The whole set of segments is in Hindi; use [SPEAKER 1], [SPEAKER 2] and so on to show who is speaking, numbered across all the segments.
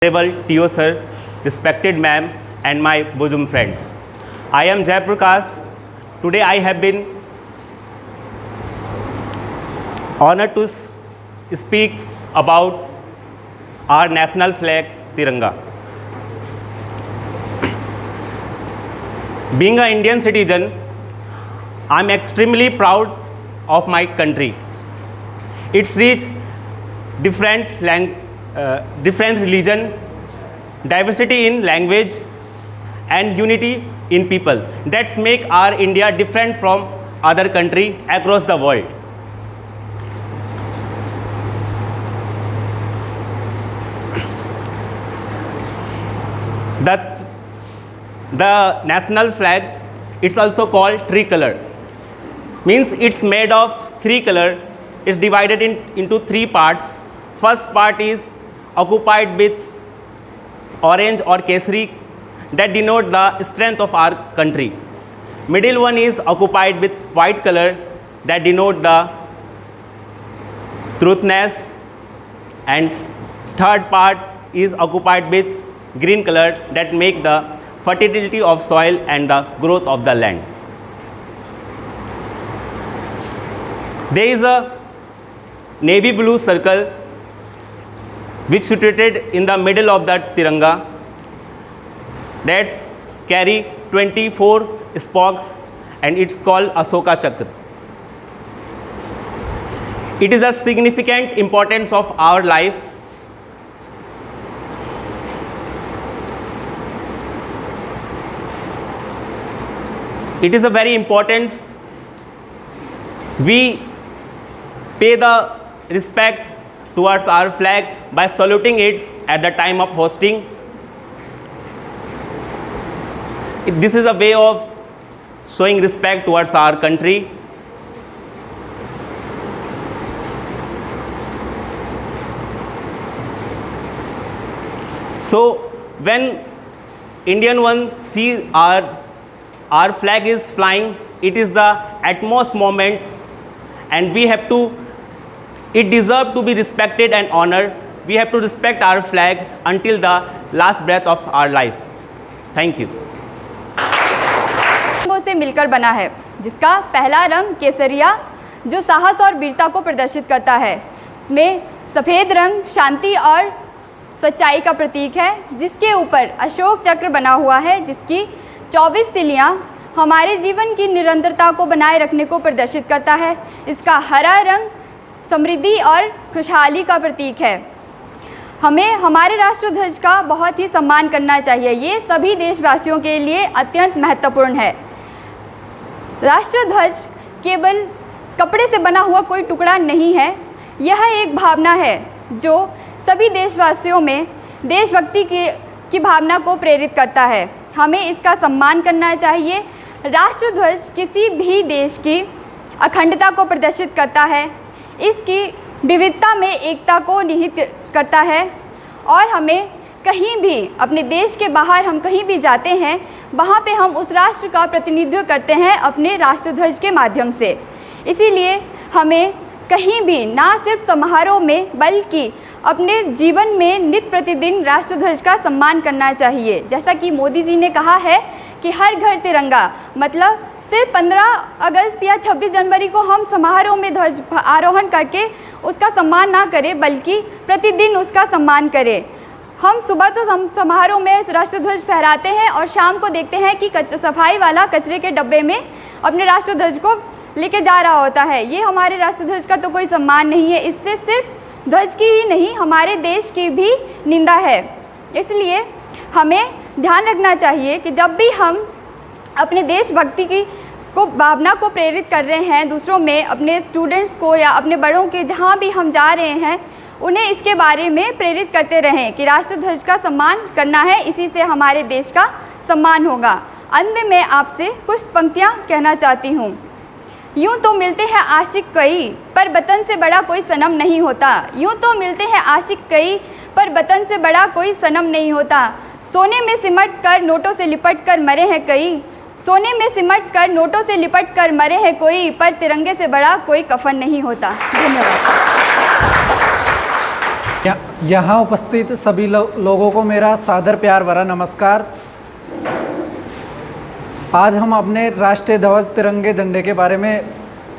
[SPEAKER 1] Honorable T.O. Sir, respected ma'am, and my bosom friends. I am Jai Prakash. Today I have been honored to speak about our national flag, Tiranga. Being an Indian citizen, I am extremely proud of my country. It's rich, different religion, diversity in language, and unity in people. That's make our India different from other country across the world. The national flag, it's also called tricolor. Means it's made of three color. It's divided into three parts. First part is occupied with orange or kesari, that denote the strength of our country. Middle one is occupied with white color, that denote the truthness, and third part is occupied with green color, that make the fertility of soil and the growth of the land. There is a navy blue circle which situated in the middle of the Tiranga, that's carry 24 spokes, and it's called Ashoka Chakra. It is a significant importance of our life. It is a very important. We pay the respect towards our flag by saluting it at the time of hosting. This is a way of showing respect towards our country. So when Indian one see our flag is flying, it is the utmost moment, and we have to, it deserves to be respected and honored. We have to respect our flag until the last breath of our life. Thank you.
[SPEAKER 2] रंगों से मिलकर बना है, जिसका पहला रंग केसरिया जो साहस और वीरता को प्रदर्शित करता है। इसमें सफ़ेद रंग शांति और सच्चाई का प्रतीक है, जिसके ऊपर अशोक चक्र बना हुआ है, जिसकी 24 तिलियां हमारे जीवन की निरंतरता को बनाए रखने को प्रदर्शित करता है। इसका हरा रंग समृद्धि और खुशहाली का प्रतीक है। हमें हमारे राष्ट्रध्वज का बहुत ही सम्मान करना चाहिए। ये सभी देशवासियों के लिए अत्यंत महत्वपूर्ण है। राष्ट्रध्वज केवल कपड़े से बना हुआ कोई टुकड़ा नहीं है, यह एक भावना है जो सभी देशवासियों में देशभक्ति की भावना को प्रेरित करता है। हमें इसका सम्मान करना चाहिए। राष्ट्रध्वज किसी भी देश की अखंडता को प्रदर्शित करता है, इसकी विविधता में एकता को निहित करता है, और हमें कहीं भी अपने देश के बाहर हम कहीं भी जाते हैं, वहाँ पे हम उस राष्ट्र का प्रतिनिधित्व करते हैं अपने राष्ट्रध्वज के माध्यम से। इसीलिए हमें कहीं भी ना सिर्फ समारोह में बल्कि अपने जीवन में नित्य प्रतिदिन राष्ट्रध्वज का सम्मान करना चाहिए। जैसा कि मोदी जी ने कहा है कि हर घर तिरंगा, मतलब सिर्फ 15 अगस्त या 26 जनवरी को हम समारोह में ध्वज आरोहण करके उसका सम्मान ना करें, बल्कि प्रतिदिन उसका सम्मान करें। हम सुबह तो समारोह में राष्ट्रध्वज फहराते हैं और शाम को देखते हैं कि सफाई वाला कचरे के डब्बे में अपने राष्ट्रध्वज को लेके जा रहा होता है। ये हमारे राष्ट्रध्वज का तो कोई सम्मान नहीं है। इससे सिर्फ ध्वज की ही नहीं, हमारे देश की भी निंदा है। इसलिए हमें ध्यान रखना चाहिए कि जब भी हम अपने देशभक्ति को भावना को प्रेरित कर रहे हैं दूसरों में, अपने स्टूडेंट्स को या अपने बड़ों के जहाँ भी हम जा रहे हैं, उन्हें इसके बारे में प्रेरित करते रहें कि राष्ट्रध्वज का सम्मान करना है, इसी से हमारे देश का सम्मान होगा। अंत में मैं आपसे कुछ पंक्तियाँ कहना चाहती हूँ। यूँ तो मिलते हैं आशिक कई, पर वतन से बड़ा कोई सनम नहीं होता। यूँ तो मिलते हैं आशिक कई, पर वतन से बड़ा कोई सनम नहीं होता। सोने में सिमट कर नोटों से लिपट कर मरे हैं कई, सोने में सिमट कर नोटों से लिपट कर मरे हैं कोई, पर तिरंगे से बड़ा कोई कफन नहीं होता। धन्यवाद।
[SPEAKER 3] क्या यहाँ उपस्थित सभी लोगों को मेरा सादर प्यार भरा नमस्कार। आज हम अपने राष्ट्रीय ध्वज तिरंगे झंडे के बारे में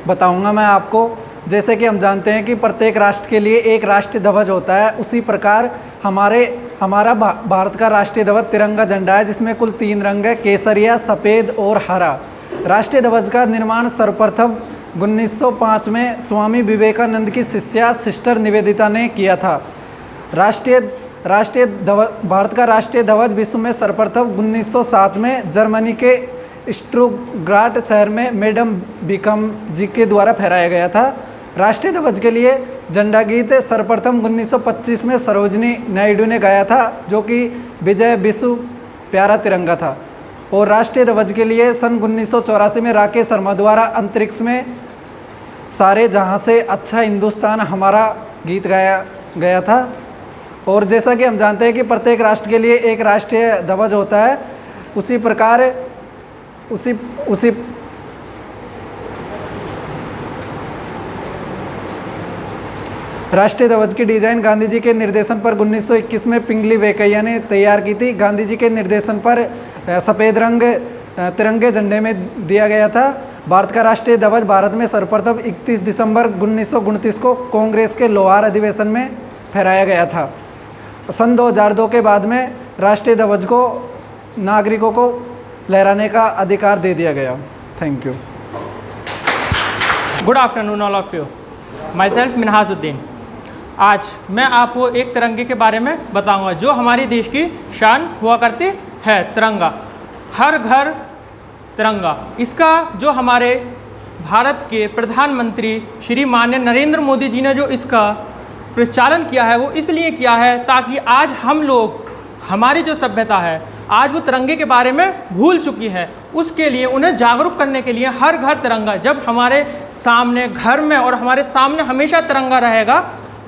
[SPEAKER 3] बताऊंगा मैं आपको। जैसे कि हम जानते हैं कि प्रत्येक राष्ट्र के लिए एक राष्ट्रीय ध्वज होता है, उसी प्रकार हमारा भारत का राष्ट्रीय ध्वज तिरंगा झंडा है, जिसमें कुल 3 रंग है, केसरिया, सफ़ेद और हरा। राष्ट्रीय ध्वज का निर्माण सर्वप्रथम 1905 में स्वामी विवेकानंद की शिष्या सिस्टर निवेदिता ने किया था। भारत का राष्ट्रीय ध्वज विश्व में सर्वप्रथम 1907 में जर्मनी के स्टुटगार्ट शहर में मैडम बिकम जी के द्वारा फहराया गया था। राष्ट्रीय ध्वज के लिए झंडा गीत सर्वप्रथम 1925 में सरोजिनी नायडू ने गाया था, जो कि विजय विश्व प्यारा तिरंगा था। और राष्ट्रीय ध्वज के लिए सन 1984 में राकेश शर्मा द्वारा अंतरिक्ष में सारे जहां से अच्छा हिंदुस्तान हमारा गीत गाया गया था। और जैसा कि हम जानते हैं कि प्रत्येक राष्ट्र के लिए एक राष्ट्रीय ध्वज होता है, उसी प्रकार राष्ट्रीय ध्वज की डिज़ाइन गांधी जी के निर्देशन पर 1921 में पिंगली वेंकैया ने तैयार की थी। गांधी जी के निर्देशन पर सफ़ेद रंग तिरंगे झंडे में दिया गया था। भारत का राष्ट्रीय ध्वज भारत में सर्वप्रथम 31 दिसंबर 1929 को कांग्रेस के लोहार अधिवेशन में फहराया गया था। सन 2002 के बाद में राष्ट्रीय ध्वज को नागरिकों को लहराने का अधिकार दे दिया गया। Thank you.
[SPEAKER 4] Good afternoon all of you. My self Minhajuddin. आज मैं आपको एक तिरंगे के बारे में बताऊंगा जो हमारे देश की शान हुआ करती है, तिरंगा। हर घर तिरंगा, इसका जो हमारे भारत के प्रधानमंत्री श्री माननीय नरेंद्र मोदी जी ने जो इसका प्रचालन किया है, वो इसलिए किया है ताकि आज हम लोग, हमारी जो सभ्यता है आज वो तिरंगे के बारे में भूल चुकी है। उसके लिए उन्हें जागरूक करने के लिए हर घर तिरंगा, जब हमारे सामने घर में और हमारे सामने हमेशा तिरंगा रहेगा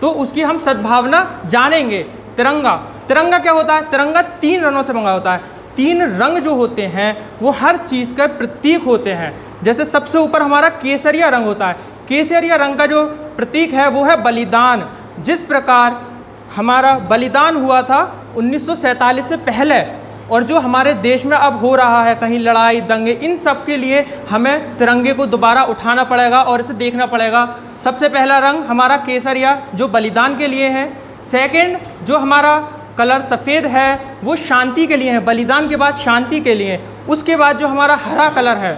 [SPEAKER 4] तो उसकी हम सद्भावना जानेंगे। तिरंगा क्या होता है? तिरंगा 3 रंगों से बना होता है। 3 रंग जो होते हैं वो हर चीज़ का प्रतीक होते हैं। जैसे सबसे ऊपर हमारा केसरिया रंग होता है। केसरिया रंग का जो प्रतीक है वो है बलिदान। जिस प्रकार हमारा बलिदान हुआ था 1947 से पहले, और जो हमारे देश में अब हो रहा है कहीं लड़ाई दंगे, इन सब के लिए हमें तिरंगे को दोबारा उठाना पड़ेगा और इसे देखना पड़ेगा। सबसे पहला रंग हमारा केसरिया जो बलिदान के लिए है। सेकंड जो हमारा कलर सफ़ेद है वो शांति के लिए है, बलिदान के बाद शांति के लिए। उसके बाद जो हमारा हरा कलर है,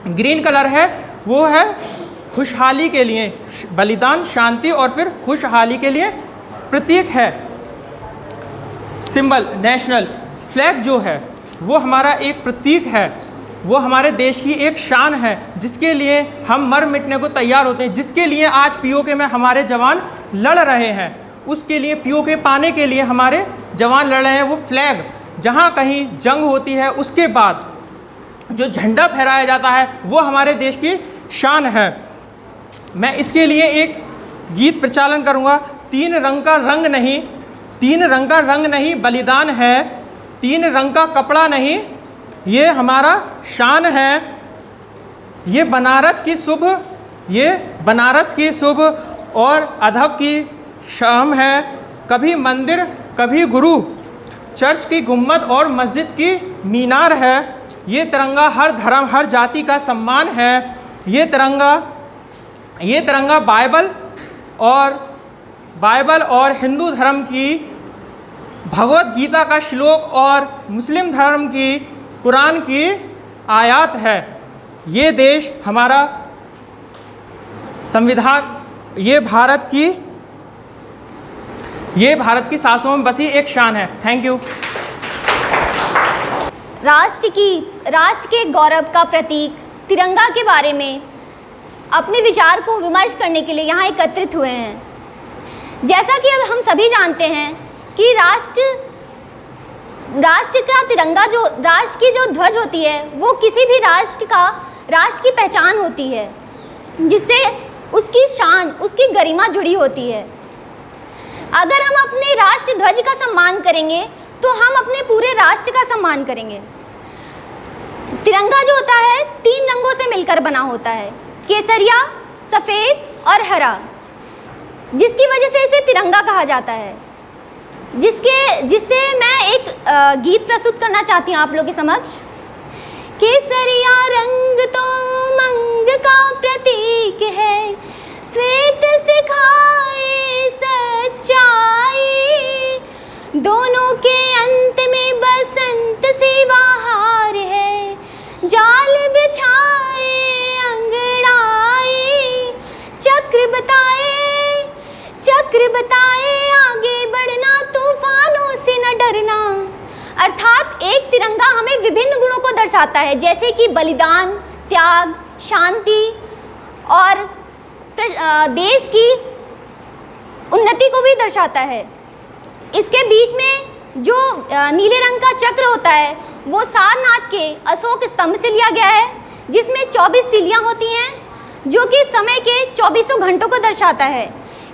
[SPEAKER 4] ग्रीन कलर है, वो है खुशहाली के लिए। बलिदान, शांति और फिर खुशहाली के लिए प्रतीक है। सिंबल, नेशनल फ्लैग जो है वो हमारा एक प्रतीक है, वो हमारे देश की एक शान है, जिसके लिए हम मर मिटने को तैयार होते हैं, जिसके लिए आज पीओके में हमारे जवान लड़ रहे हैं। उसके लिए पीओके पाने के लिए हमारे जवान लड़ रहे हैं। वो फ्लैग जहाँ कहीं जंग होती है उसके बाद जो झंडा फहराया जाता है वो हमारे देश की शान है। मैं इसके लिए एक गीत प्रचालन करूँगा। 3 रंग का रंग नहीं, 3 रंग का रंग नहीं बलिदान है, 3 रंग का कपड़ा नहीं ये हमारा शान है। ये बनारस की शुभ और अदब की शाम है। कभी मंदिर कभी गुरु, चर्च की गुम्बद और मस्जिद की मीनार है। ये तिरंगा हर धर्म हर जाति का सम्मान है। ये तिरंगा बाइबल और हिंदू धर्म की भगवत गीता का श्लोक और मुस्लिम धर्म की कुरान की आयत है। ये देश हमारा संविधान, ये भारत की सांसों में बसी एक शान है। Thank you.
[SPEAKER 5] राष्ट्र के गौरव का प्रतीक तिरंगा के बारे में अपने विचार को विमर्श करने के लिए यहाँ एकत्रित हुए हैं। जैसा कि अब हम सभी जानते हैं कि राष्ट्र का तिरंगा, जो राष्ट्र की जो ध्वज होती है वो किसी भी राष्ट्र की पहचान होती है, जिससे उसकी शान, उसकी गरिमा जुड़ी होती है। अगर हम अपने राष्ट्र ध्वज का सम्मान करेंगे तो हम अपने पूरे राष्ट्र का सम्मान करेंगे। तिरंगा जो होता है 3 रंगों से मिलकर बना होता है, केसरिया, सफ़ेद और हरा, जिसकी वजह से इसे तिरंगा कहा जाता है। जिससे मैं एक गीत प्रस्तुत करना चाहती हूँ आप लोगों के समक्ष। केसरिया रंग तो उमंग का प्रतीक है, श्वेत सिखाए सच्चाई, दोनों के अंत में बसंत सी बहार है, जाल बिछाए अंगड़ाई, चक्र बताए आगे बढ़ना, तूफानों से न डरना। अर्थात एक तिरंगा हमें विभिन्न गुणों को दर्शाता है, जैसे कि बलिदान, त्याग, शांति और देश की उन्नति को भी दर्शाता है। इसके बीच में जो नीले रंग का चक्र होता है वो सारनाथ के अशोक स्तंभ से लिया गया है, जिसमें 24 तीलियां होती हैं, जो कि समय के 24 घंटों को दर्शाता है।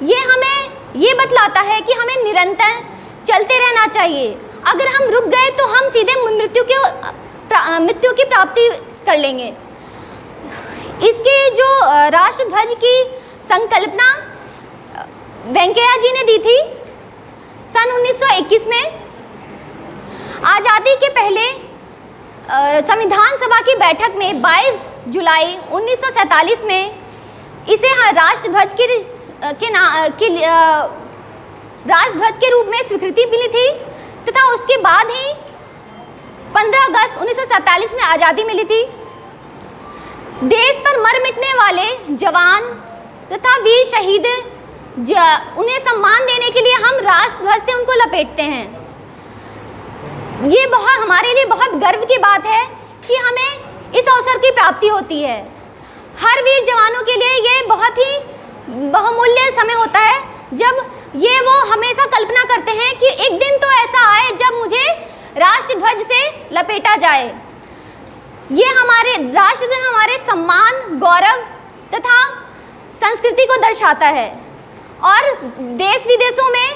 [SPEAKER 5] ये हमें ये बतलाता है कि हमें निरंतर चलते रहना चाहिए। अगर हम रुक गए तो हम सीधे मृत्यु की प्राप्ति कर लेंगे। इसके जो राष्ट्रध्वज की संकल्पना वेंकैया जी ने दी थी सन 1921 में। आज़ादी के पहले संविधान सभा की बैठक में 22 जुलाई 1947 में इसे राष्ट्रध्वज राष्ट्रध्वज के रूप में स्वीकृति मिली थी, तथा उसके बाद ही 15 अगस्त 1947 में आज़ादी मिली थी। देश पर मर मिटने वाले जवान तथा वीर शहीद उन्हें सम्मान देने के लिए हम राष्ट्रध्वज से उनको लपेटते हैं। ये हमारे लिए बहुत गर्व की बात है कि हमें इस अवसर की प्राप्ति होती है। हर वीर जवानों के लिए ये बहुत ही बहुमूल्य समय होता है, जब ये वो हमेशा कल्पना करते हैं कि एक दिन तो ऐसा आए जब मुझे राष्ट्रध्वज से लपेटा जाए। ये राष्ट्रध्वज हमारे सम्मान, गौरव तथा संस्कृति को दर्शाता है और देश विदेशों में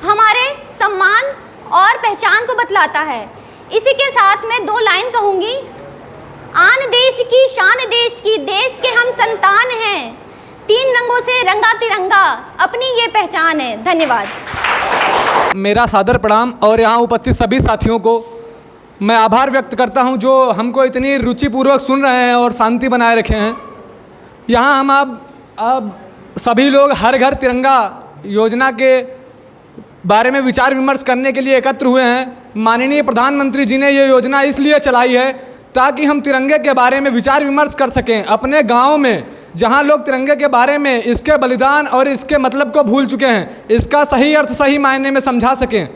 [SPEAKER 5] हमारे सम्मान और पहचान को बतलाता है। इसी के साथ मैं 2 लाइन कहूँगी। आन देश की शान देश की, देश के हम संतान हैं, 3 रंगों से रंगा तिरंगा, अपनी ये पहचान है। धन्यवाद।
[SPEAKER 6] मेरा सादर प्रणाम और यहाँ उपस्थित सभी साथियों को मैं आभार व्यक्त करता हूँ जो हमको इतनी रुचिपूर्वक सुन रहे हैं और शांति बनाए रखे हैं। यहाँ हम अब सभी लोग हर घर तिरंगा योजना के बारे में विचार विमर्श करने के लिए एकत्र हुए हैं। माननीय प्रधानमंत्री जी ने ये योजना इसलिए चलाई है ताकि हम तिरंगे के बारे में विचार विमर्श कर सकें अपने गाँव में, जहाँ लोग तिरंगे के बारे में, इसके बलिदान और इसके मतलब को भूल चुके हैं, इसका सही अर्थ सही मायने में समझा सकें।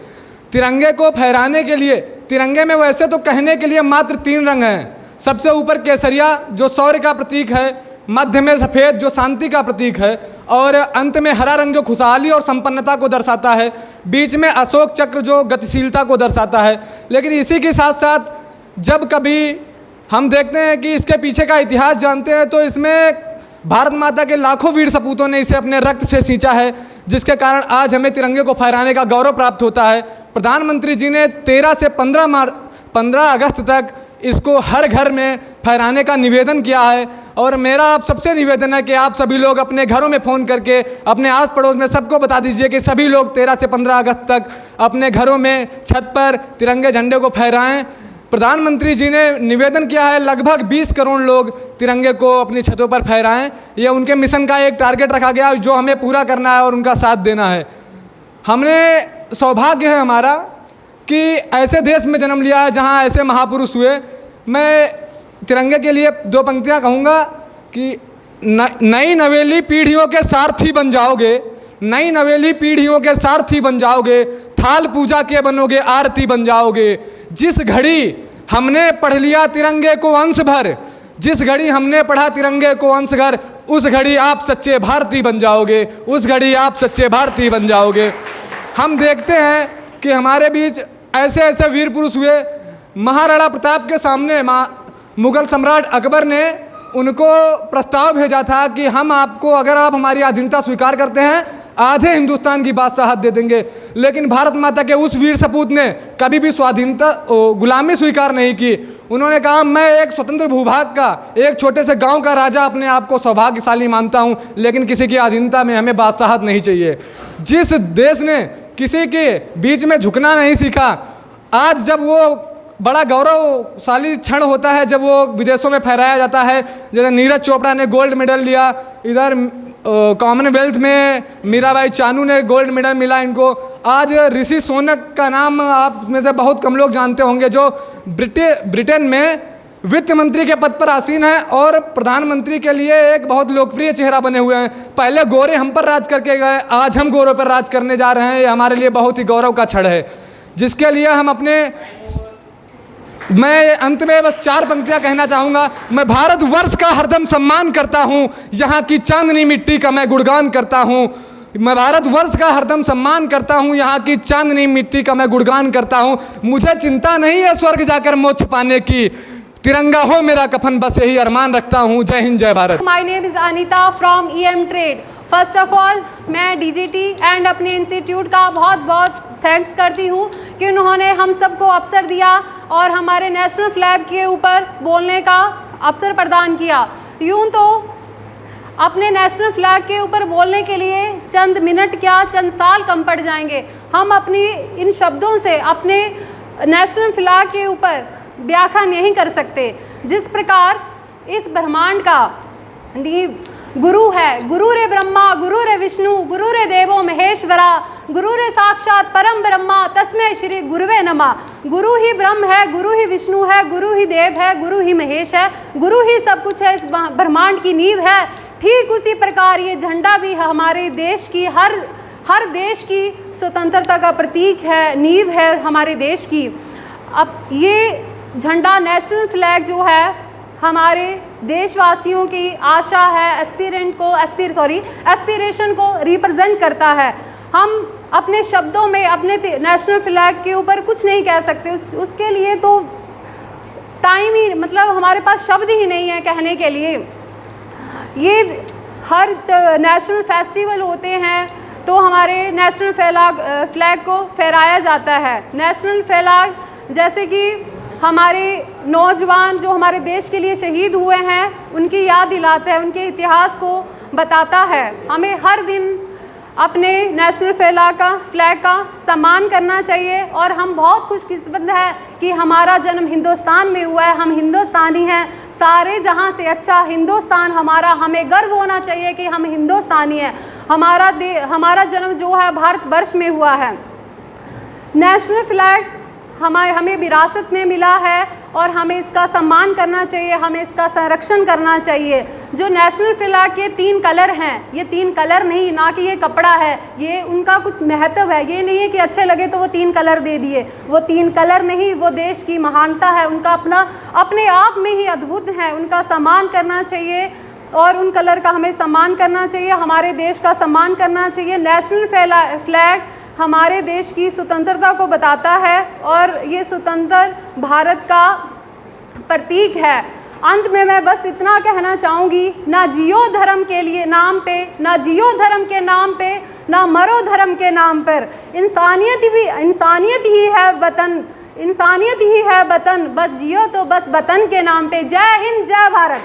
[SPEAKER 6] तिरंगे को फहराने के लिए, तिरंगे में वैसे तो कहने के लिए मात्र 3 रंग हैं। सबसे ऊपर केसरिया जो शौर्य का प्रतीक है, मध्य में सफ़ेद जो शांति का प्रतीक है और अंत में हरा रंग जो खुशहाली और संपन्नता को दर्शाता है, बीच में अशोक चक्र जो गतिशीलता को दर्शाता है। लेकिन इसी के साथ साथ जब कभी हम देखते हैं कि इसके पीछे का इतिहास जानते हैं तो इसमें भारत माता के लाखों वीर सपूतों ने इसे अपने रक्त से सींचा है, जिसके कारण आज हमें तिरंगे को फहराने का गौरव प्राप्त होता है। प्रधानमंत्री जी ने 13 से 15 अगस्त तक इसको हर घर में फहराने का निवेदन किया है और मेरा आप सबसे निवेदन है कि आप सभी लोग अपने घरों में फ़ोन करके अपने आस पड़ोस में सबको बता दीजिए कि सभी लोग 13 से 15 अगस्त तक अपने घरों में छत पर तिरंगे झंडे को फहराएं। प्रधानमंत्री जी ने निवेदन किया है लगभग 20 करोड़ लोग तिरंगे को अपनी छतों पर फहराएं। ये उनके मिशन का एक टारगेट रखा गया जो हमें पूरा करना है और उनका साथ देना है। हमने सौभाग्य है हमारा कि ऐसे देश में जन्म लिया है जहाँ ऐसे महापुरुष हुए। मैं तिरंगे के लिए 2 पंक्तियाँ कहूँगा कि नई नवेली पीढ़ियों के सारथी बन जाओगे, नई नवेली पीढ़ियों के सारथी बन जाओगे, थाल पूजा के बनोगे आरती बन जाओगे। जिस घड़ी हमने पढ़ लिया तिरंगे को अंश भर, जिस घड़ी हमने पढ़ा तिरंगे को अंश भर, उस घड़ी आप सच्चे भारतीय बन जाओगे, उस घड़ी आप सच्चे भारतीय बन जाओगे। हम देखते हैं कि हमारे बीच ऐसे ऐसे वीर पुरुष हुए। महाराणा प्रताप के सामने मुगल सम्राट अकबर ने उनको प्रस्ताव भेजा था कि हम आपको, अगर आप हमारी अधीनता स्वीकार करते हैं, आधे हिंदुस्तान की बादशाहत दे देंगे। लेकिन भारत माता के उस वीर सपूत ने कभी भी स्वाधीनता गुलामी स्वीकार नहीं की। उन्होंने कहा मैं एक स्वतंत्र भूभाग का, एक छोटे से गांव का राजा अपने आप को सौभाग्यशाली मानता हूं, लेकिन किसी की अधीनता में हमें बादशाहत नहीं चाहिए। जिस देश ने किसी के बीच में झुकना नहीं सीखा। आज जब वो बड़ा गौरवशाली क्षण होता है जब वो विदेशों में फहराया जाता है, जैसे नीरज चोपड़ा ने गोल्ड मेडल लिया, इधर कॉमनवेल्थ में मीराबाई चानू ने गोल्ड मेडल मिला इनको। आज ऋषि सोनक का नाम आप में से बहुत कम लोग जानते होंगे, जो ब्रिटेन में वित्त मंत्री के पद पर आसीन है और प्रधानमंत्री के लिए एक बहुत लोकप्रिय चेहरा बने हुए हैं। पहले गोरे हम पर राज करके गए, आज हम गोरों पर राज करने जा रहे हैं। ये हमारे लिए बहुत ही गौरव का क्षण है, जिसके लिए हम मैं अंत में बस 4 पंक्तियां कहना चाहूँगा। मैं भारतवर्ष का हरदम सम्मान करता हूँ, यहाँ की चांदनी मिट्टी का मैं गुणगान करता हूँ। मैं भारतवर्ष का हरदम सम्मान करता हूँ, यहाँ की चांदनी मिट्टी का मैं गुणगान करता हूँ। मुझे चिंता नहीं है स्वर्ग जाकर मोक्ष पाने की, तिरंगा हो मेरा कफन, बस यही अरमान रखता हूँ। जय हिंद, जय Bharat.
[SPEAKER 7] My name is Anita from EM trade. First of all मैं DGT एंड अपने इंस्टीट्यूट का बहुत बहुत थैंक्स करती हूँ कि उन्होंने हम सबको अवसर दिया और हमारे नेशनल फ्लैग के ऊपर बोलने का अवसर प्रदान किया। यूँ तो अपने नेशनल फ्लैग के ऊपर बोलने के लिए चंद मिनट क्या चंद साल कम पड़ जाएंगे। हम अपनी इन शब्दों से अपने नेशनल फ्लैग के ऊपर व्याख्या नहीं कर सकते। जिस प्रकार इस ब्रह्मांड का नींव गुरु है, गुरु रे ब्रह्मा गुरु रे विष्णु गुरु रे देवो महेश्वरा गुरु रे साक्षात परम ब्रह्मा तस्मै श्री गुरुवे नमः। गुरु ही ब्रह्म है, गुरु ही विष्णु है, गुरु ही देव है, गुरु ही महेश है, गुरु ही सब कुछ है, इस ब्रह्मांड की नींव है। ठीक उसी प्रकार ये झंडा भी हमारे देश की हर देश की स्वतंत्रता का प्रतीक है, नींव है हमारे देश की। अब ये झंडा नेशनल फ्लैग जो है हमारे देशवासियों की आशा है, एस्पिरेशन को रिप्रेजेंट करता है। हम अपने शब्दों में अपने नेशनल फ्लैग के ऊपर कुछ नहीं कह सकते, उसके लिए तो टाइम ही हमारे पास शब्द ही नहीं है कहने के लिए। ये हर नेशनल फेस्टिवल होते हैं तो हमारे नेशनल फ्लैग को फहराया जाता है। नेशनल फ्लैग जैसे कि हमारे नौजवान जो हमारे देश के लिए शहीद हुए हैं उनकी याद दिलाता है, उनके इतिहास को बताता है। हमें हर दिन अपने नेशनल फ्लैग का सम्मान करना चाहिए और हम बहुत खुशकिस्मत हैं कि हमारा जन्म हिंदुस्तान में हुआ है, हम हिंदुस्तानी हैं। सारे जहां से अच्छा हिंदुस्तान हमारा, हमें गर्व होना चाहिए कि हम हिंदुस्तानी हैं। हमारा जन्म जो है भारतवर्ष में हुआ है। नेशनल फ्लैग हमें विरासत में मिला है और हमें इसका सम्मान करना चाहिए, हमें इसका संरक्षण करना चाहिए। जो नेशनल फ्लैग के 3 कलर हैं, ये 3 कलर नहीं, ना कि ये कपड़ा है, ये उनका कुछ महत्व है। ये नहीं है कि अच्छे लगे तो वो 3 कलर दे दिए, वो 3 कलर नहीं, वो देश की महानता है, उनका अपने आप में ही अद्भुत है। उनका सम्मान करना चाहिए और उन कलर का हमें सम्मान करना चाहिए, हमारे देश का सम्मान करना चाहिए। नेशनल फ्लैग हमारे देश की स्वतंत्रता को बताता है और ये स्वतंत्र भारत का प्रतीक है। अंत में मैं बस इतना कहना चाहूँगी, ना जियो धर्म के लिए नाम पे, ना जियो धर्म के नाम पे, ना मरो धर्म के नाम पर। इंसानियत ही है वतन, इंसानियत ही है वतन, बस जियो तो बस वतन के नाम पे। जय हिंद, जय भारत।